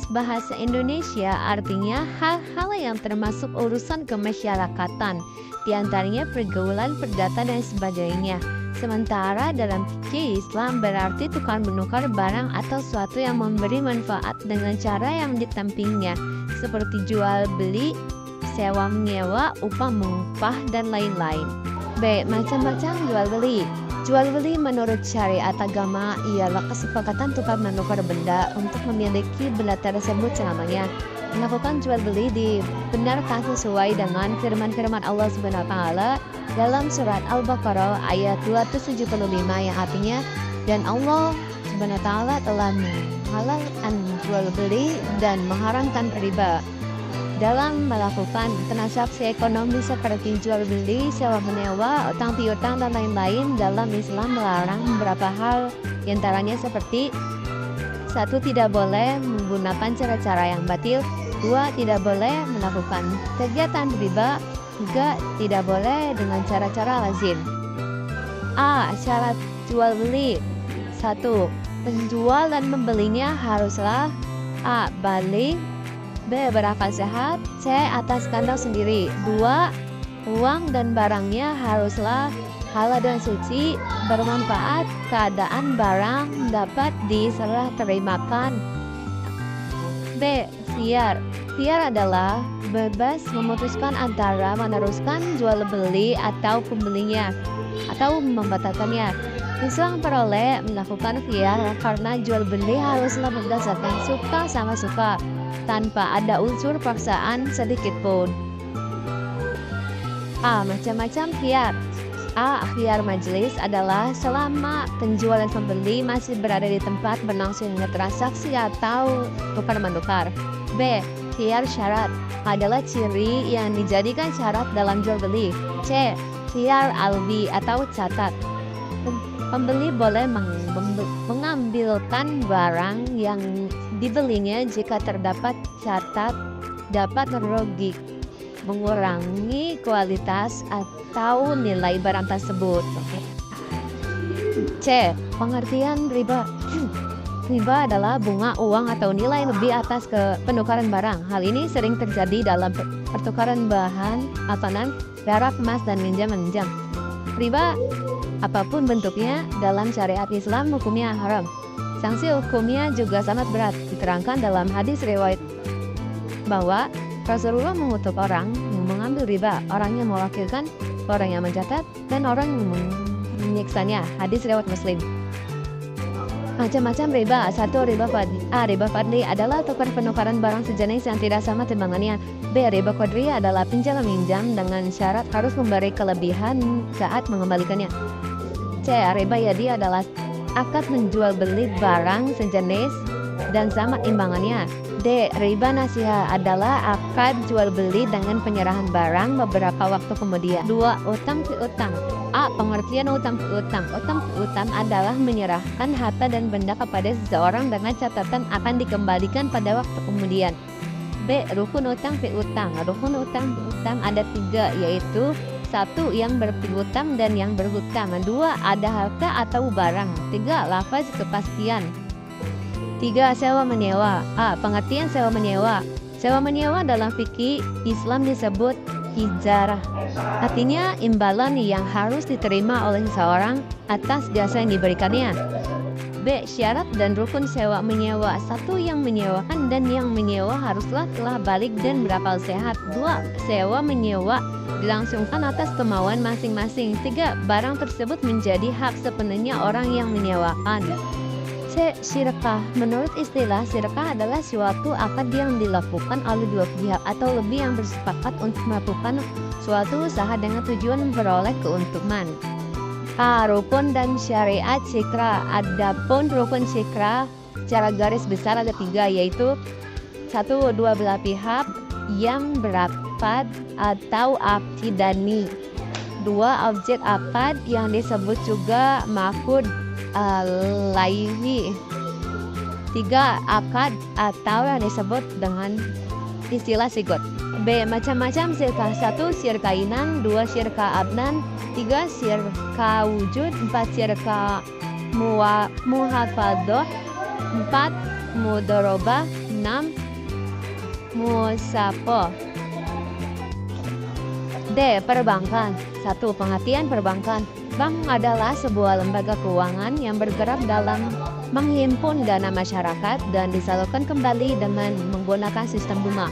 bahasa Indonesia artinya hal-hal yang termasuk urusan kemasyarakatan, diantaranya pergaulan, perdata, dan sebagainya. Sementara dalam fikih Islam berarti tukar menukar barang atau sesuatu yang memberi manfaat dengan cara yang ditampingnya, seperti jual beli, sewa menyewa, upah mengupah, dan lain-lain. B. Macam-macam jual beli. Jual beli menurut syariat agama ialah kesepakatan tukar menukar benda untuk memiliki benda tersebut selamanya. Melakukan jual beli dibenarkan sesuai dengan firman-firman Allah SWT dalam surat Al-Baqarah ayat 275 yang artinya, dan Allah SWT telah menghalalkan jual beli dan mengharamkan riba. Dalam melakukan transaksi ekonomi seperti jual beli, sewa menyewa, utang piutang, dan lain-lain, dalam Islam melarang beberapa hal, diantaranya seperti 1. Tidak boleh menggunakan cara-cara yang batil. 2. Tidak boleh melakukan kegiatan riba. 3. Tidak boleh dengan cara-cara lazim. A. Syarat jual beli. 1. Penjual dan pembelinya haruslah A. Balik, B. Berakal sehat, C. Atas kehendak sendiri. 2. Uang dan barangnya haruslah halal dan suci, bermanfaat, keadaan barang dapat diserah terimakan. B. Khiyar. Khiyar adalah bebas memutuskan antara meneruskan jual beli atau pembelinya, atau membatalkannya. Islam peroleh melakukan khiyar karena jual beli haruslah berdasarkan suka sama suka, tanpa ada unsur paksaan sedikit pun. A. Macam-macam khiyar. A. Khiyar majlis adalah selama penjual dan pembeli masih berada di tempat berlangsungnya transaksi atau tukar-menukar. B. Khiyar syarat adalah ciri yang dijadikan syarat dalam jual beli. C. Khiyar alwi atau catat. Pembeli boleh mengambilkan barang yang dibelinya jika terdapat catat dapat merugi, mengurangi kualitas atau nilai barang tersebut. C. Pengertian riba. Riba adalah bunga, uang, atau nilai lebih atas penukaran barang. Hal ini sering terjadi dalam pertukaran bahan makanan, perak, emas, dan minjam-menjam. Riba apapun bentuknya dalam syariat Islam hukumnya haram. Sanksi hukumnya juga sangat berat. Diterangkan dalam hadis riwayat bahwa Rasulullah mengutuk orang yang mengambil riba, orang yang mewakilkan, orang yang mencatat, dan orang yang menyiksanya. Hadis riwayat Muslim. Macam-macam riba. 1. Riba fadli. A. Riba fadli adalah tukar penukaran barang sejenis yang tidak sama timbangannya. B. Riba qadri adalah pinjam meminjam dengan syarat harus memberi kelebihan saat mengembalikannya. C. Riba yadi adalah akad menjual beli barang sejenis dan sama imbangannya. D. Riba nasiha adalah akad jual beli dengan penyerahan barang beberapa waktu kemudian. 2. Utang piutang. A. Pengertian utang piutang. Utang piutang adalah menyerahkan harta dan benda kepada seseorang dengan catatan akan dikembalikan pada waktu kemudian. B. Rukun utang piutang. Rukun utang piutang ada 3, yaitu 1. Yang berpiutang dan yang berhutang. 2. Ada harta atau barang. 3. Lafaz kepastian. 3. Sewa menyewa. A. Pengertian sewa menyewa. Sewa menyewa dalam fikih Islam disebut hijarah. Artinya imbalan yang harus diterima oleh seseorang atas jasa yang diberikannya. B. Syarat dan rukun sewa menyewa. 1. Yang menyewakan dan yang menyewa haruslah telah balik dan berakal sehat. 2. Sewa menyewa dilangsungkan atas kemauan masing-masing. 3. Barang tersebut menjadi hak sepenuhnya orang yang menyewakan. C. Syirkah. Menurut istilah, syirkah adalah suatu akad yang dilakukan oleh dua pihak atau lebih yang bersepakat untuk melakukan suatu usaha dengan tujuan memperoleh keuntungan. A. Rukun dan syariat syikra. Adapun rukun syikra secara garis besar ada 3, yaitu 1. Dua belah pihak yang berakad atau akidani. 2. Objek akad yang disebut juga ma'qud alaihi. 3. Akad atau yang disebut dengan istilah sigot. B. Macam-macam syirkah. 1. Syirkah inan. 2. Syirkah abnan. 3. Syirkah wujud. 4. Syirkah muhafadoh. 4. Mudorobah. 5. 6. Musapo. D. Perbankan. 1. Pengertian perbankan. Bank adalah sebuah lembaga keuangan yang bergerak dalam menghimpun dana masyarakat dan disalurkan kembali dengan menggunakan sistem bunga.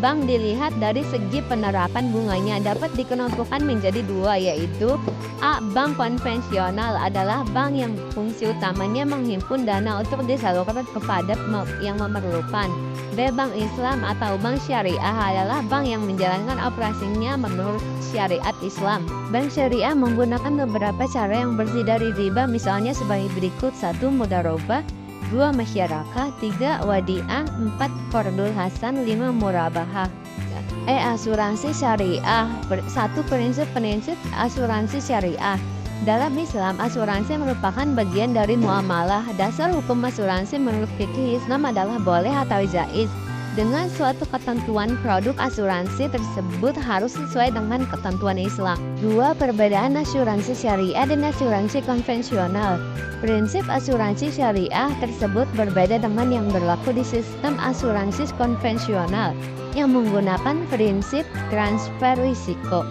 Bank dilihat dari segi penerapan bunganya dapat dikelompokkan menjadi dua, yaitu A. Bank konvensional adalah bank yang fungsi utamanya menghimpun dana untuk disalurkan kepada yang memerlukan. B. Bank Islam atau bank syariah adalah bank yang menjalankan operasinya menurut syariat Islam. Bank syariah menggunakan beberapa cara yang bersih dari riba, misalnya sebagai berikut: 1. Mudharabah, 2. Masyarakat, 3. Wadiah, 4. Qardul Hasan, 5. Murabahah. Asuransi syariah. 1. Prinsip asuransi syariah. Dalam Islam, asuransi merupakan bagian dari muamalah. Dasar hukum asuransi menurut fikih Islam adalah boleh atau jaiz. Dengan suatu ketentuan, produk asuransi tersebut harus sesuai dengan ketentuan Islam. 2. Perbedaan asuransi syariah dan asuransi konvensional. Prinsip asuransi syariah tersebut berbeda dengan yang berlaku di sistem asuransi konvensional yang menggunakan prinsip transfer risiko.